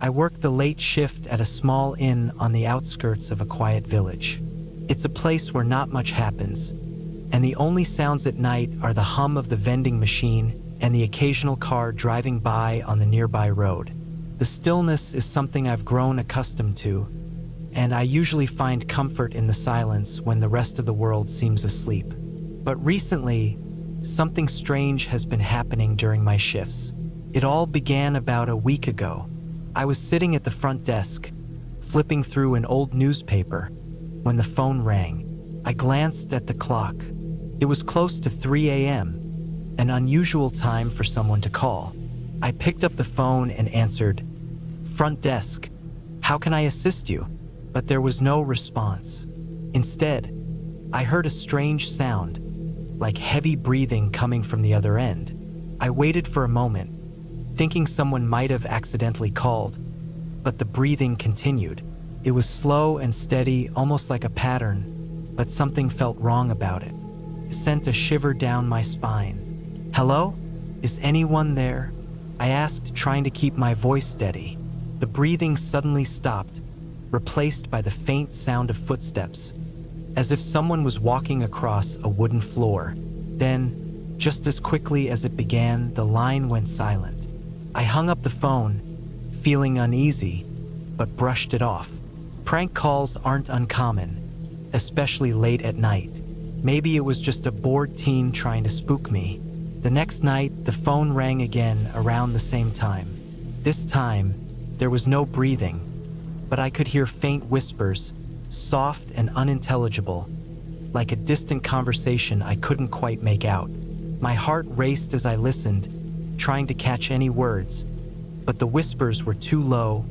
I work the late shift at a small inn on the outskirts of a quiet village. It's a place where not much happens, and the only sounds at night are the hum of the vending machine and the occasional car driving by on the nearby road. The stillness is something I've grown accustomed to, and I usually find comfort in the silence when the rest of the world seems asleep. But recently, something strange has been happening during my shifts. It all began about a week ago. I was sitting at the front desk, flipping through an old newspaper, when the phone rang. I glanced at the clock. It was close to 3 a.m., an unusual time for someone to call. I picked up the phone and answered, "Front desk, how can I assist you?" But there was no response. Instead, I heard a strange sound, like heavy breathing coming from the other end. I waited for a moment, thinking someone might have accidentally called, but the breathing continued. It was slow and steady, almost like a pattern, but something felt wrong about it. It sent a shiver down my spine. "Hello? Is anyone there?" I asked, trying to keep my voice steady. The breathing suddenly stopped, replaced by the faint sound of footsteps, as if someone was walking across a wooden floor. Then, just as quickly as it began, the line went silent. I hung up the phone, feeling uneasy, but brushed it off. Prank calls aren't uncommon, especially late at night. Maybe it was just a bored teen trying to spook me. The next night, the phone rang again around the same time. This time, there was no breathing, but I could hear faint whispers, soft and unintelligible, like a distant conversation I couldn't quite make out. My heart raced as I listened, trying to catch any words, but the whispers were too low,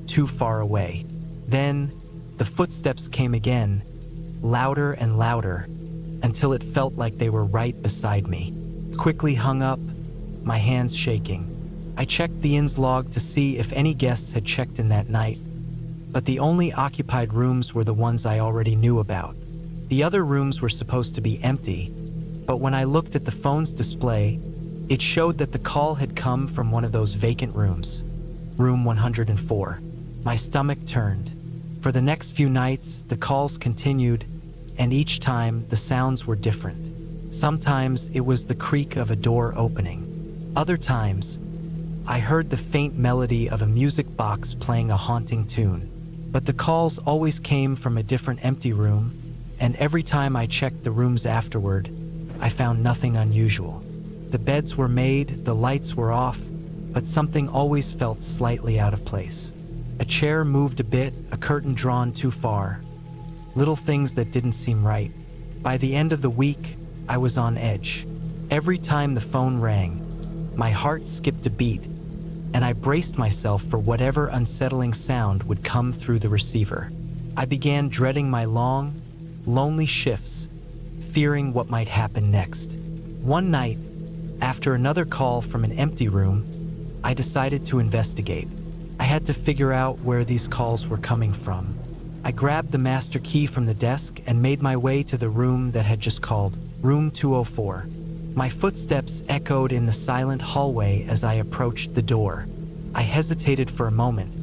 too far away. Then, the footsteps came again, louder and louder, until it felt like they were right beside me. Quickly hung up, my hands shaking. I checked the inn's log to see if any guests had checked in that night, but the only occupied rooms were the ones I already knew about. The other rooms were supposed to be empty, but when I looked at the phone's display, it showed that the call had come from one of those vacant rooms, room 104. My stomach turned. For the next few nights, the calls continued, and each time the sounds were different. Sometimes it was the creak of a door opening. Other times, I heard the faint melody of a music box playing a haunting tune. But the calls always came from a different empty room, and every time I checked the rooms afterward, I found nothing unusual. The beds were made, the lights were off, but something always felt slightly out of place. A chair moved a bit, a curtain drawn too far. Little things that didn't seem right. By the end of the week, I was on edge. Every time the phone rang, my heart skipped a beat, and I braced myself for whatever unsettling sound would come through the receiver. I began dreading my long, lonely shifts, fearing what might happen next. One night, after another call from an empty room, I decided to investigate. I had to figure out where these calls were coming from. I grabbed the master key from the desk and made my way to the room that had just called, room 204. My footsteps echoed in the silent hallway as I approached the door. I hesitated for a moment,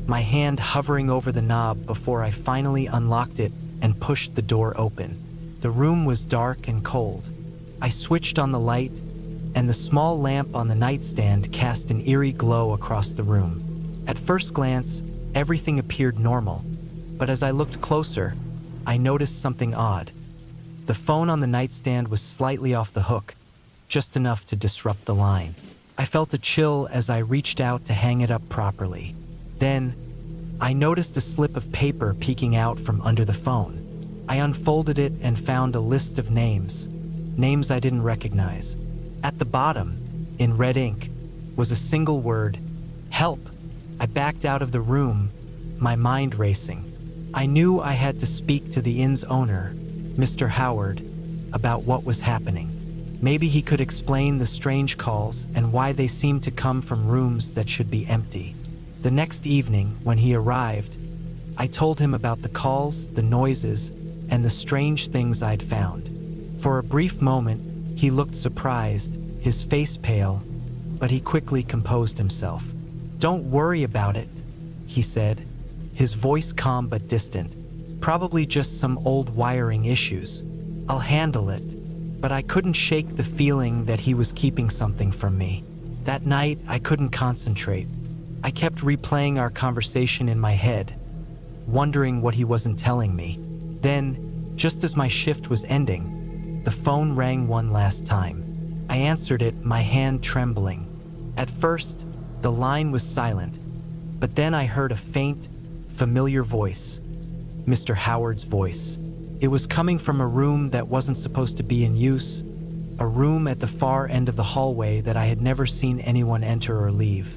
my hand hovering over the knob before I finally unlocked it and pushed the door open. The room was dark and cold. I switched on the light, and the small lamp on the nightstand cast an eerie glow across the room. At first glance, everything appeared normal, but as I looked closer, I noticed something odd. The phone on the nightstand was slightly off the hook, just enough to disrupt the line. I felt a chill as I reached out to hang it up properly. Then, I noticed a slip of paper peeking out from under the phone. I unfolded it and found a list of names I didn't recognize. At the bottom, in red ink, was a single word, "Help." I backed out of the room, my mind racing. I knew I had to speak to the inn's owner, Mr. Howard, about what was happening. Maybe he could explain the strange calls and why they seemed to come from rooms that should be empty. The next evening, when he arrived, I told him about the calls, the noises, and the strange things I'd found. For a brief moment, he looked surprised, his face pale, but he quickly composed himself. "Don't worry about it," he said, his voice calm but distant. Probably just some old wiring issues. I'll handle it. But I couldn't shake the feeling that he was keeping something from me. That night, I couldn't concentrate. I kept replaying our conversation in my head, wondering what he wasn't telling me. Then, just as my shift was ending, the phone rang one last time. I answered it, my hand trembling. At first, the line was silent, but then I heard a faint, familiar voice. Mr. Howard's voice. It was coming from a room that wasn't supposed to be in use, a room at the far end of the hallway that I had never seen anyone enter or leave.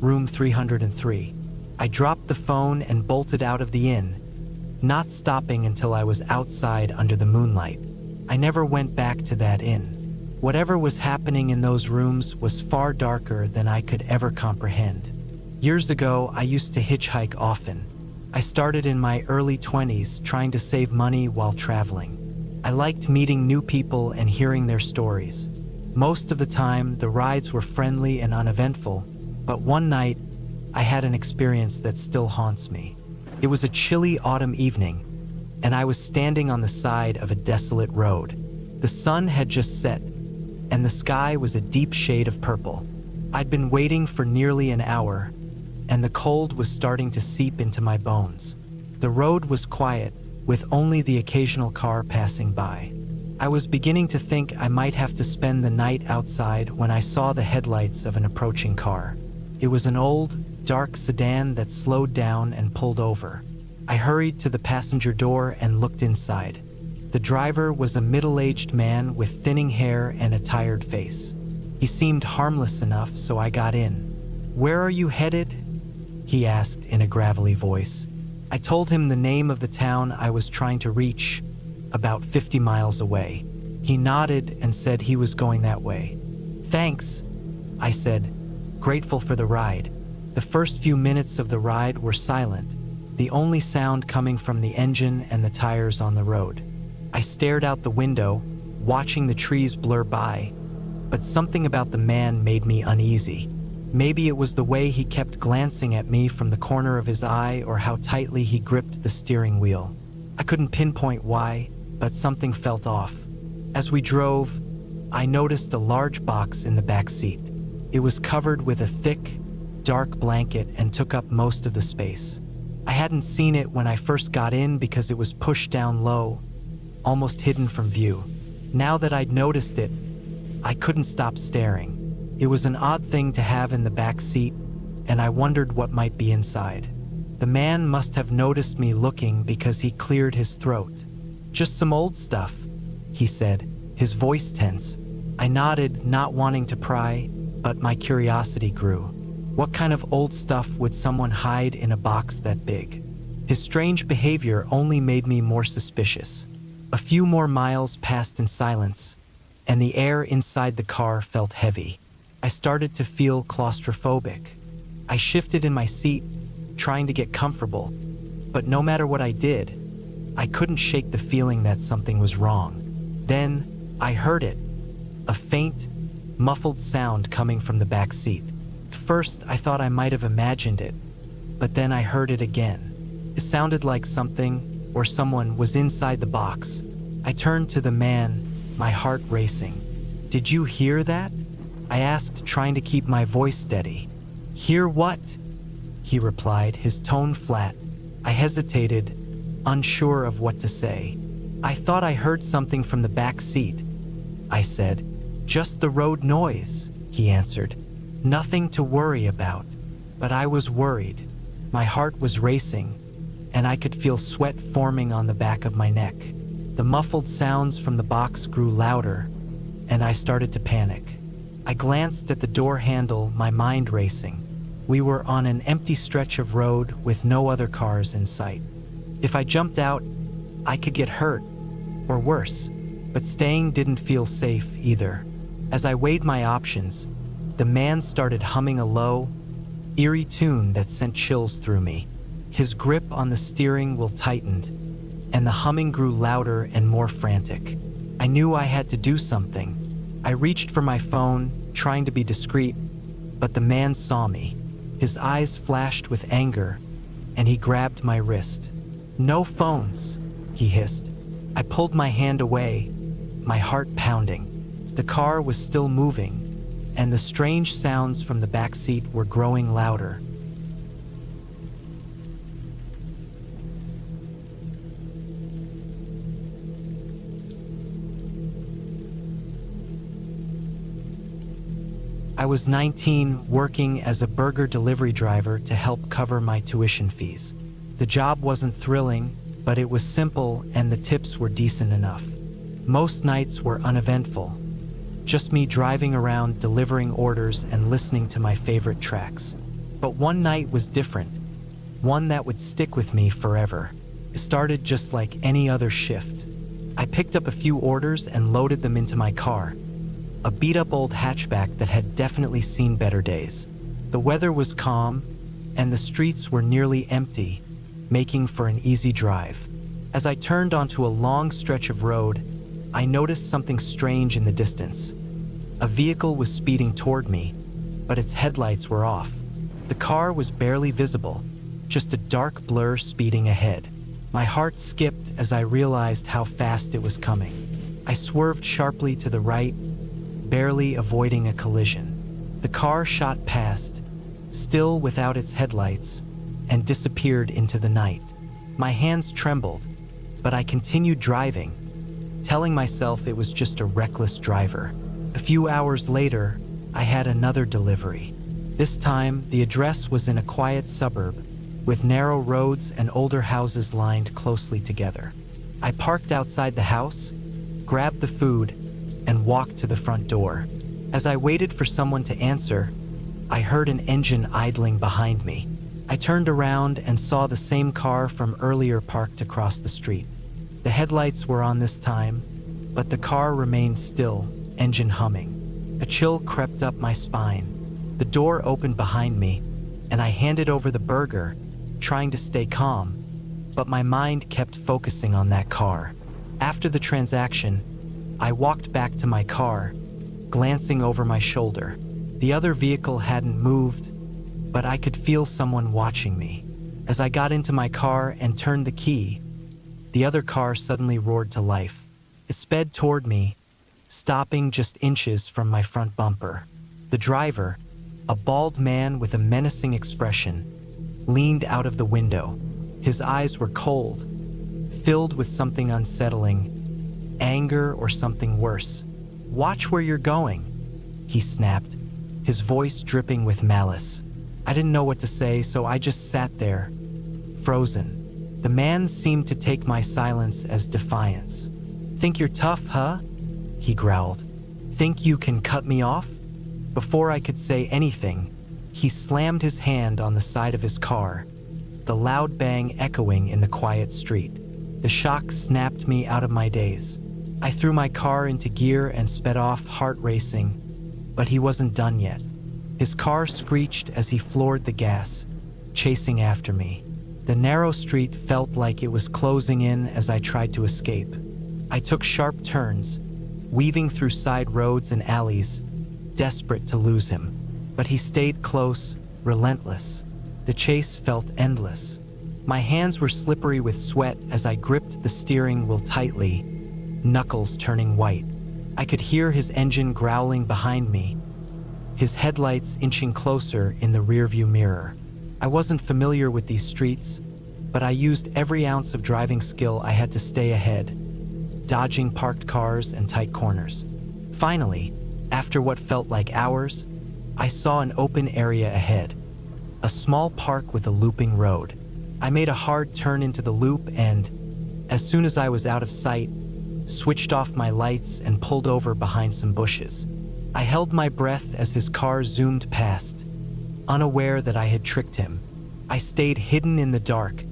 Room 303. I dropped the phone and bolted out of the inn, not stopping until I was outside under the moonlight. I never went back to that inn. Whatever was happening in those rooms was far darker than I could ever comprehend. Years ago, I used to hitchhike often. I started in my early 20s trying to save money while traveling. I liked meeting new people and hearing their stories. Most of the time, the rides were friendly and uneventful, but one night, I had an experience that still haunts me. It was a chilly autumn evening, and I was standing on the side of a desolate road. The sun had just set, and the sky was a deep shade of purple. I'd been waiting for nearly an hour, and the cold was starting to seep into my bones. The road was quiet, with only the occasional car passing by. I was beginning to think I might have to spend the night outside when I saw the headlights of an approaching car. It was an old, dark sedan that slowed down and pulled over. I hurried to the passenger door and looked inside. The driver was a middle-aged man with thinning hair and a tired face. He seemed harmless enough, so I got in. "Where are you headed?" he asked in a gravelly voice. I told him the name of the town I was trying to reach, about 50 miles away. He nodded and said he was going that way. "Thanks," I said, grateful for the ride. The first few minutes of the ride were silent, the only sound coming from the engine and the tires on the road. I stared out the window, watching the trees blur by, but something about the man made me uneasy. Maybe it was the way he kept glancing at me from the corner of his eye or how tightly he gripped the steering wheel. I couldn't pinpoint why, but something felt off. As we drove, I noticed a large box in the back seat. It was covered with a thick, dark blanket and took up most of the space. I hadn't seen it when I first got in because it was pushed down low, almost hidden from view. Now that I'd noticed it, I couldn't stop staring. It was an odd thing to have in the back seat, and I wondered what might be inside. The man must have noticed me looking because he cleared his throat. "Just some old stuff," he said, his voice tense. I nodded, not wanting to pry, but my curiosity grew. What kind of old stuff would someone hide in a box that big? His strange behavior only made me more suspicious. A few more miles passed in silence, and the air inside the car felt heavy. I started to feel claustrophobic. I shifted in my seat, trying to get comfortable, but no matter what I did, I couldn't shake the feeling that something was wrong. Then, I heard it, a faint, muffled sound coming from the back seat. First, I thought I might have imagined it, but then I heard it again. It sounded like something, or someone, was inside the box. I turned to the man, my heart racing. "Did you hear that?" I asked, trying to keep my voice steady. "Hear what?" he replied, his tone flat. I hesitated, unsure of what to say. "I thought I heard something from the back seat," I said. "Just the road noise," he answered. "Nothing to worry about." But I was worried. My heart was racing, and I could feel sweat forming on the back of my neck. The muffled sounds from the box grew louder, and I started to panic. I glanced at the door handle, my mind racing. We were on an empty stretch of road with no other cars in sight. If I jumped out, I could get hurt, or worse, but staying didn't feel safe either. As I weighed my options, the man started humming a low, eerie tune that sent chills through me. His grip on the steering wheel tightened, and the humming grew louder and more frantic. I knew I had to do something. I reached for my phone, trying to be discreet, but the man saw me. His eyes flashed with anger, and he grabbed my wrist. "No phones," he hissed. I pulled my hand away, my heart pounding. The car was still moving, and the strange sounds from the backseat were growing louder. I was 19, working as a burger delivery driver to help cover my tuition fees. The job wasn't thrilling, but it was simple and the tips were decent enough. Most nights were uneventful, just me driving around delivering orders and listening to my favorite tracks. But one night was different, one that would stick with me forever. It started just like any other shift. I picked up a few orders and loaded them into my car, a beat-up old hatchback that had definitely seen better days. The weather was calm, and the streets were nearly empty, making for an easy drive. As I turned onto a long stretch of road, I noticed something strange in the distance. A vehicle was speeding toward me, but its headlights were off. The car was barely visible, just a dark blur speeding ahead. My heart skipped as I realized how fast it was coming. I swerved sharply to the right, barely avoiding a collision. The car shot past, still without its headlights, and disappeared into the night. My hands trembled, but I continued driving, telling myself it was just a reckless driver. A few hours later, I had another delivery. This time, the address was in a quiet suburb, with narrow roads and older houses lined closely together. I parked outside the house, grabbed the food, and walked to the front door. As I waited for someone to answer, I heard an engine idling behind me. I turned around and saw the same car from earlier parked across the street. The headlights were on this time, but the car remained still, engine humming. A chill crept up my spine. The door opened behind me, and I handed over the burger, trying to stay calm, but my mind kept focusing on that car. After the transaction, I walked back to my car, glancing over my shoulder. The other vehicle hadn't moved, but I could feel someone watching me. As I got into my car and turned the key, the other car suddenly roared to life. It sped toward me, stopping just inches from my front bumper. The driver, a bald man with a menacing expression, leaned out of the window. His eyes were cold, filled with something unsettling, anger or something worse. "Watch where you're going," he snapped, his voice dripping with malice. I didn't know what to say, so I just sat there, frozen. The man seemed to take my silence as defiance. "Think you're tough, huh?" he growled. "Think you can cut me off?" Before I could say anything, he slammed his hand on the side of his car, the loud bang echoing in the quiet street. The shock snapped me out of my daze. I threw my car into gear and sped off, heart racing, but he wasn't done yet. His car screeched as he floored the gas, chasing after me. The narrow street felt like it was closing in as I tried to escape. I took sharp turns, weaving through side roads and alleys, desperate to lose him. But he stayed close, relentless. The chase felt endless. My hands were slippery with sweat as I gripped the steering wheel tightly, knuckles turning white. I could hear his engine growling behind me, his headlights inching closer in the rearview mirror. I wasn't familiar with these streets, but I used every ounce of driving skill I had to stay ahead, dodging parked cars and tight corners. Finally, after what felt like hours, I saw an open area ahead, a small park with a looping road. I made a hard turn into the loop and, as soon as I was out of sight, switched off my lights and pulled over behind some bushes. I held my breath as his car zoomed past, unaware that I had tricked him. I stayed hidden in the dark,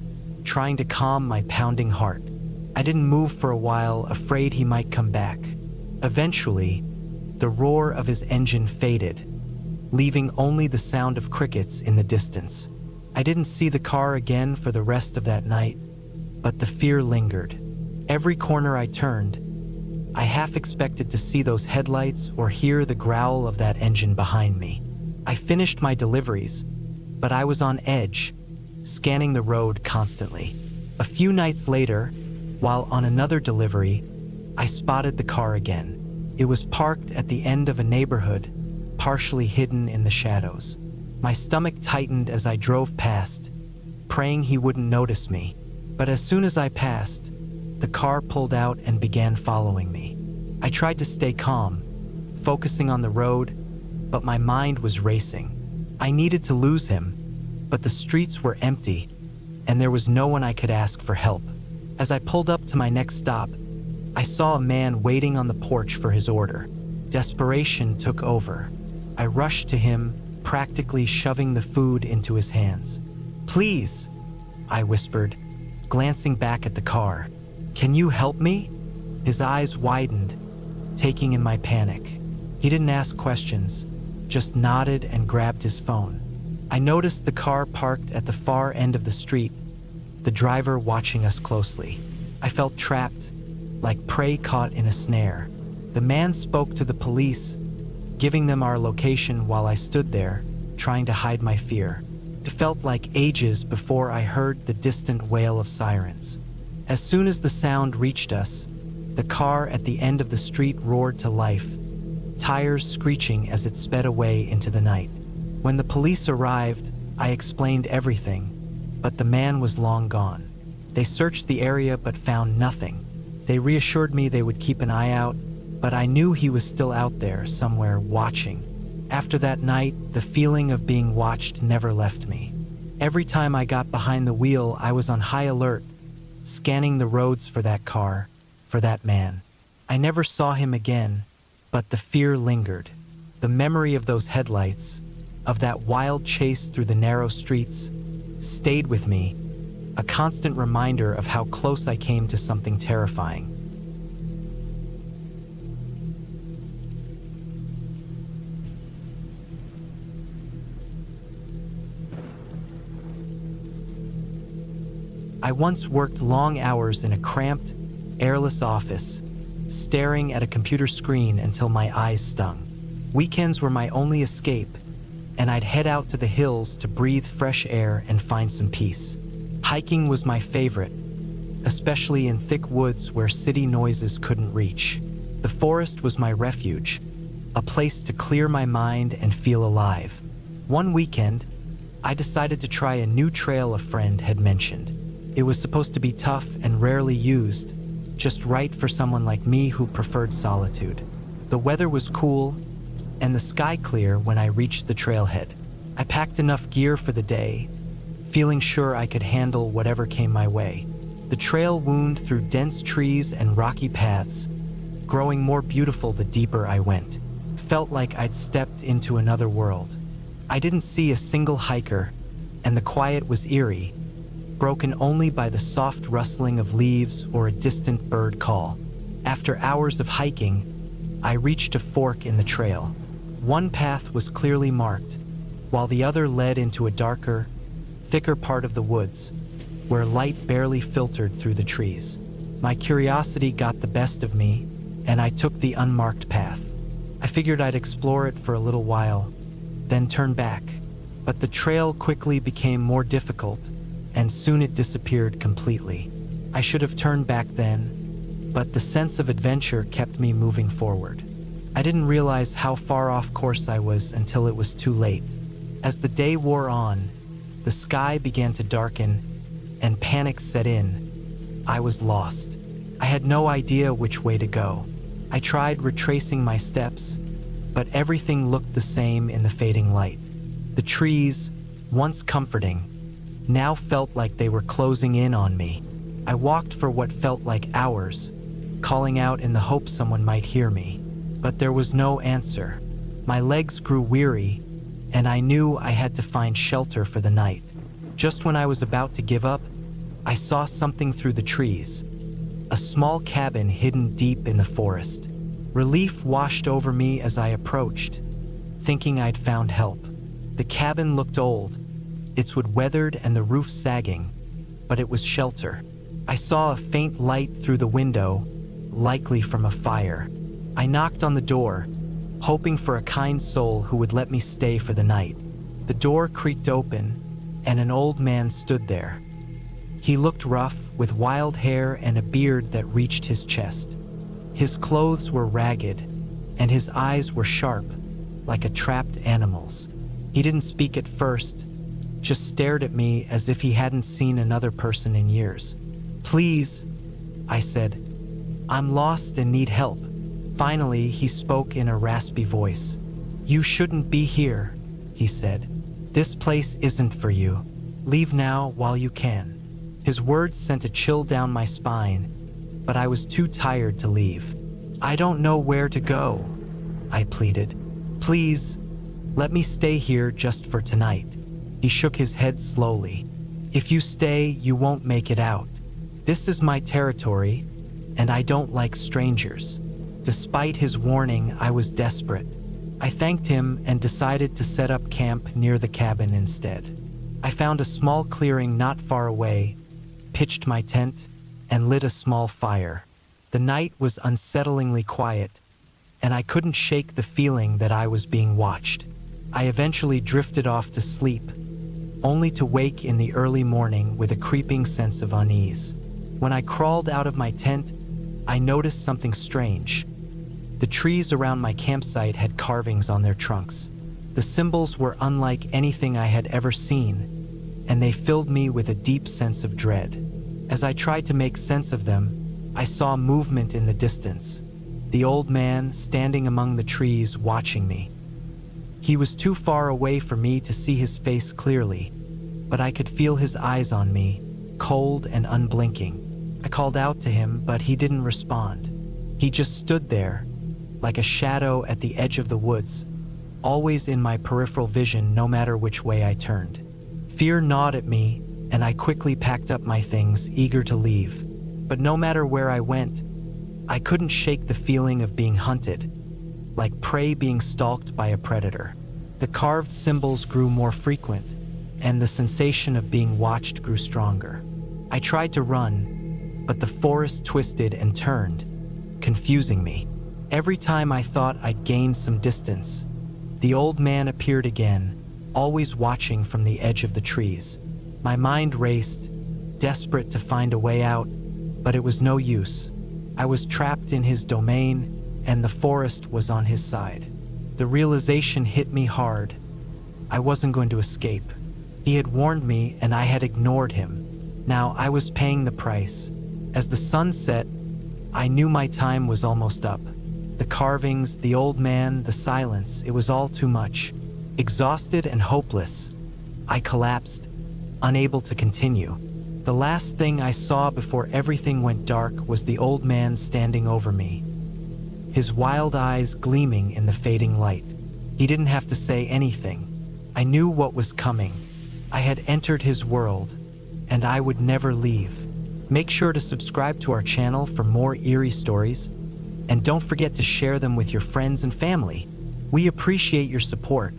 trying to calm my pounding heart. I didn't move for a while, afraid he might come back. Eventually, the roar of his engine faded, leaving only the sound of crickets in the distance. I didn't see the car again for the rest of that night, but the fear lingered. Every corner I turned, I half expected to see those headlights or hear the growl of that engine behind me. I finished my deliveries, but I was on edge, scanning the road constantly. A few nights later, while on another delivery, I spotted the car again. It was parked at the end of a neighborhood, partially hidden in the shadows. My stomach tightened as I drove past, praying he wouldn't notice me. But as soon as I passed, the car pulled out and began following me. I tried to stay calm, focusing on the road, but my mind was racing. I needed to lose him, but the streets were empty, and there was no one I could ask for help. As I pulled up to my next stop, I saw a man waiting on the porch for his order. Desperation took over. I rushed to him, practically shoving the food into his hands. "Please," I whispered, glancing back at the car. "Can you help me?" His eyes widened, taking in my panic. He didn't ask questions, just nodded and grabbed his phone. I noticed the car parked at the far end of the street, the driver watching us closely. I felt trapped, like prey caught in a snare. The man spoke to the police, giving them our location while I stood there, trying to hide my fear. It felt like ages before I heard the distant wail of sirens. As soon as the sound reached us, the car at the end of the street roared to life, tires screeching as it sped away into the night. When the police arrived, I explained everything, but the man was long gone. They searched the area but found nothing. They reassured me they would keep an eye out, but I knew he was still out there somewhere watching. After that night, the feeling of being watched never left me. Every time I got behind the wheel, I was on high alert, scanning the roads for that car, for that man. I never saw him again, but the fear lingered. The memory of those headlights, of that wild chase through the narrow streets, stayed with me, a constant reminder of how close I came to something terrifying. I once worked long hours in a cramped, airless office, staring at a computer screen until my eyes stung. Weekends were my only escape, and I'd head out to the hills to breathe fresh air and find some peace. Hiking was my favorite, especially in thick woods where city noises couldn't reach. The forest was my refuge, a place to clear my mind and feel alive. One weekend, I decided to try a new trail a friend had mentioned. It was supposed to be tough and rarely used, just right for someone like me who preferred solitude. The weather was cool, and the sky clear when I reached the trailhead. I packed enough gear for the day, feeling sure I could handle whatever came my way. The trail wound through dense trees and rocky paths, growing more beautiful the deeper I went. Felt like I'd stepped into another world. I didn't see a single hiker, and the quiet was eerie, broken only by the soft rustling of leaves or a distant bird call. After hours of hiking, I reached a fork in the trail. One path was clearly marked, while the other led into a darker, thicker part of the woods, where light barely filtered through the trees. My curiosity got the best of me, and I took the unmarked path. I figured I'd explore it for a little while, then turn back. But the trail quickly became more difficult, and soon it disappeared completely. I should have turned back then, but the sense of adventure kept me moving forward. I didn't realize how far off course I was until it was too late. As the day wore on, the sky began to darken, and panic set in. I was lost. I had no idea which way to go. I tried retracing my steps, but everything looked the same in the fading light. The trees, once comforting, now felt like they were closing in on me. I walked for what felt like hours, calling out in the hope someone might hear me. But there was no answer. My legs grew weary, and I knew I had to find shelter for the night. Just when I was about to give up, I saw something through the trees. A small cabin hidden deep in the forest. Relief washed over me as I approached, thinking I'd found help. The cabin looked old, its wood weathered and the roof sagging, but it was shelter. I saw a faint light through the window, likely from a fire. I knocked on the door, hoping for a kind soul who would let me stay for the night. The door creaked open, and an old man stood there. He looked rough, with wild hair and a beard that reached his chest. His clothes were ragged, and his eyes were sharp, like a trapped animal's. He didn't speak at first, just stared at me as if he hadn't seen another person in years. "Please," I said. "I'm lost and need help." Finally, he spoke in a raspy voice. "You shouldn't be here," he said. "This place isn't for you. Leave now while you can." His words sent a chill down my spine, but I was too tired to leave. "I don't know where to go," I pleaded. "Please, let me stay here just for tonight." He shook his head slowly. "If you stay, you won't make it out. This is my territory, and I don't like strangers." Despite his warning, I was desperate. I thanked him and decided to set up camp near the cabin instead. I found a small clearing not far away, pitched my tent, and lit a small fire. The night was unsettlingly quiet, and I couldn't shake the feeling that I was being watched. I eventually drifted off to sleep, only to wake in the early morning with a creeping sense of unease. When I crawled out of my tent, I noticed something strange. The trees around my campsite had carvings on their trunks. The symbols were unlike anything I had ever seen, and they filled me with a deep sense of dread. As I tried to make sense of them, I saw movement in the distance. The old man standing among the trees watching me. He was too far away for me to see his face clearly, but I could feel his eyes on me, cold and unblinking. I called out to him, but he didn't respond. He just stood there, like a shadow at the edge of the woods, always in my peripheral vision no matter which way I turned. Fear gnawed at me, and I quickly packed up my things, eager to leave. But no matter where I went, I couldn't shake the feeling of being hunted, like prey being stalked by a predator. The carved symbols grew more frequent, and the sensation of being watched grew stronger. I tried to run, but the forest twisted and turned, confusing me. Every time I thought I'd gained some distance, the old man appeared again, always watching from the edge of the trees. My mind raced, desperate to find a way out, but it was no use. I was trapped in his domain, and the forest was on his side. The realization hit me hard. I wasn't going to escape. He had warned me, and I had ignored him. Now I was paying the price. As the sun set, I knew my time was almost up. The carvings, the old man, the silence, it was all too much. Exhausted and hopeless, I collapsed, unable to continue. The last thing I saw before everything went dark was the old man standing over me, his wild eyes gleaming in the fading light. He didn't have to say anything. I knew what was coming. I had entered his world, and I would never leave. Make sure to subscribe to our channel for more eerie stories, and don't forget to share them with your friends and family. We appreciate your support.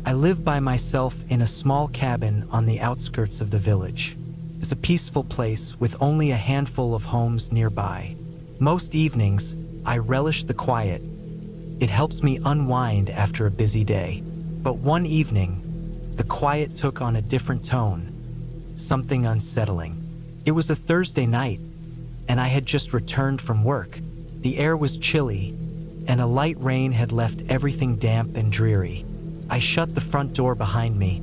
I live by myself in a small cabin on the outskirts of the village. It's a peaceful place with only a handful of homes nearby. Most evenings, I relish the quiet. It helps me unwind after a busy day. But one evening, the quiet took on a different tone, something unsettling. It was a Thursday night, and I had just returned from work. The air was chilly, and a light rain had left everything damp and dreary. I shut the front door behind me,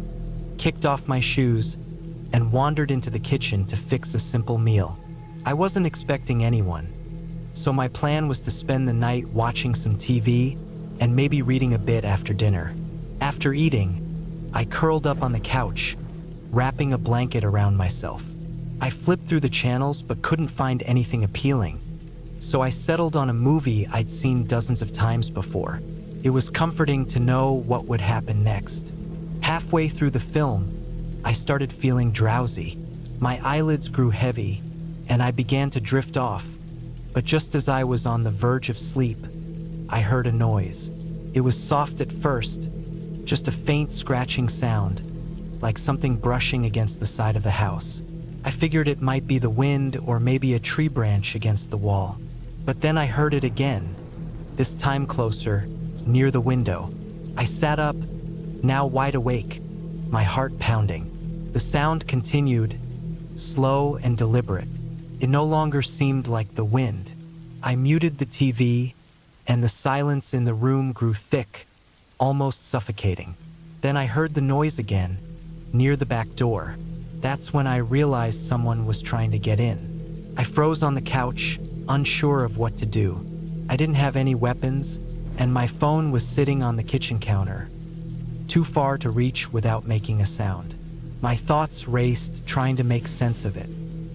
kicked off my shoes, and wandered into the kitchen to fix a simple meal. I wasn't expecting anyone, so my plan was to spend the night watching some TV and maybe reading a bit after dinner. After eating, I curled up on the couch, wrapping a blanket around myself. I flipped through the channels but couldn't find anything appealing, so I settled on a movie I'd seen dozens of times before. It was comforting to know what would happen next. Halfway through the film, I started feeling drowsy. My eyelids grew heavy, and I began to drift off. But just as I was on the verge of sleep, I heard a noise. It was soft at first, just a faint scratching sound, like something brushing against the side of the house. I figured it might be the wind or maybe a tree branch against the wall. But then I heard it again, this time closer, near the window. I sat up, now wide awake, my heart pounding. The sound continued, slow and deliberate. It no longer seemed like the wind. I muted the TV, and the silence in the room grew thick, almost suffocating. Then I heard the noise again, near the back door. That's when I realized someone was trying to get in. I froze on the couch, unsure of what to do. I didn't have any weapons, and my phone was sitting on the kitchen counter, too far to reach without making a sound. My thoughts raced, trying to make sense of it.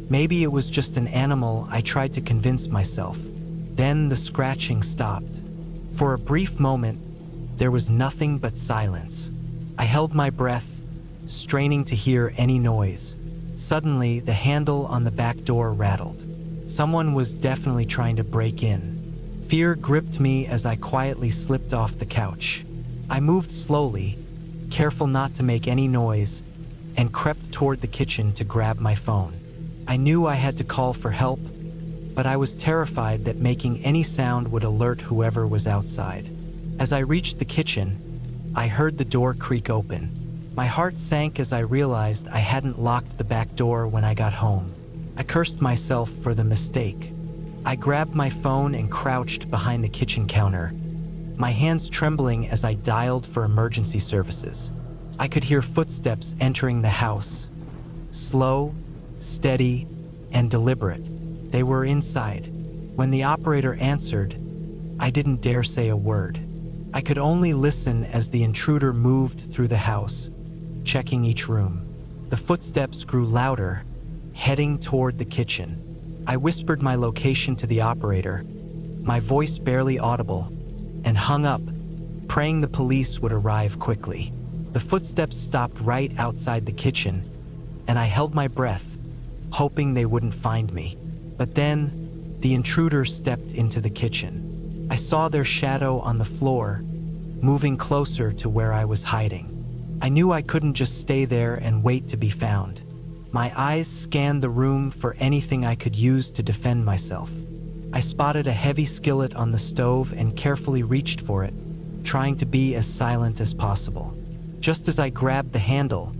Maybe it was just an animal, I tried to convince myself. Then the scratching stopped. For a brief moment, there was nothing but silence. I held my breath, straining to hear any noise. Suddenly, the handle on the back door rattled. Someone was definitely trying to break in. Fear gripped me as I quietly slipped off the couch. I moved slowly, careful not to make any noise, and crept toward the kitchen to grab my phone. I knew I had to call for help, but I was terrified that making any sound would alert whoever was outside. As I reached the kitchen, I heard the door creak open. My heart sank as I realized I hadn't locked the back door when I got home. I cursed myself for the mistake. I grabbed my phone and crouched behind the kitchen counter, my hands trembling as I dialed for emergency services. I could hear footsteps entering the house. Slow, steady, and deliberate. They were inside. When the operator answered, I didn't dare say a word. I could only listen as the intruder moved through the house, checking each room. The footsteps grew louder, heading toward the kitchen. I whispered my location to the operator, my voice barely audible, and hung up, praying the police would arrive quickly. The footsteps stopped right outside the kitchen, and I held my breath, hoping they wouldn't find me. But then, the intruder stepped into the kitchen. I saw their shadow on the floor, moving closer to where I was hiding. I knew I couldn't just stay there and wait to be found. My eyes scanned the room for anything I could use to defend myself. I spotted a heavy skillet on the stove and carefully reached for it, trying to be as silent as possible. Just as I grabbed the handle,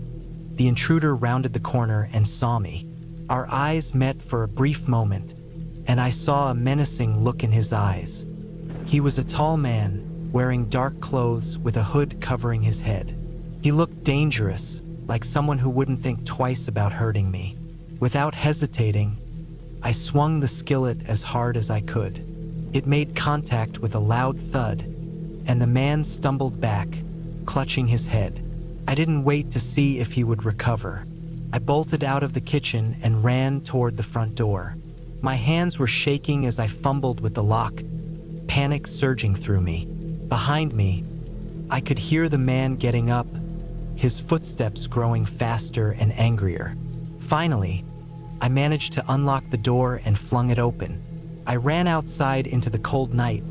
the intruder rounded the corner and saw me. Our eyes met for a brief moment, and I saw a menacing look in his eyes. He was a tall man, wearing dark clothes with a hood covering his head. He looked dangerous, like someone who wouldn't think twice about hurting me. Without hesitating, I swung the skillet as hard as I could. It made contact with a loud thud, and the man stumbled back, clutching his head. I didn't wait to see if he would recover. I bolted out of the kitchen and ran toward the front door. My hands were shaking as I fumbled with the lock, panic surging through me. Behind me, I could hear the man getting up, his footsteps growing faster and angrier. Finally, I managed to unlock the door and flung it open. I ran outside into the cold night,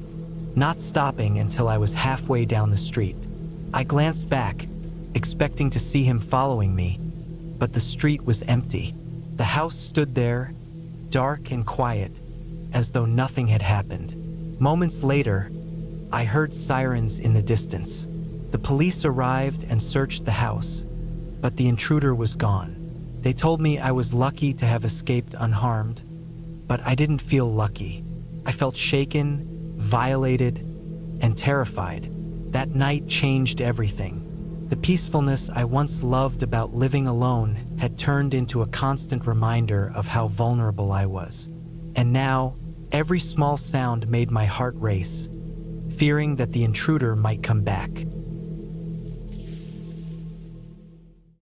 not stopping until I was halfway down the street. I glanced back, expecting to see him following me, but the street was empty. The house stood there, dark and quiet, as though nothing had happened. Moments later, I heard sirens in the distance. The police arrived and searched the house, but the intruder was gone. They told me I was lucky to have escaped unharmed, but I didn't feel lucky. I felt shaken, violated, and terrified. That night changed everything. The peacefulness I once loved about living alone had turned into a constant reminder of how vulnerable I was. And now, every small sound made my heart race, fearing that the intruder might come back.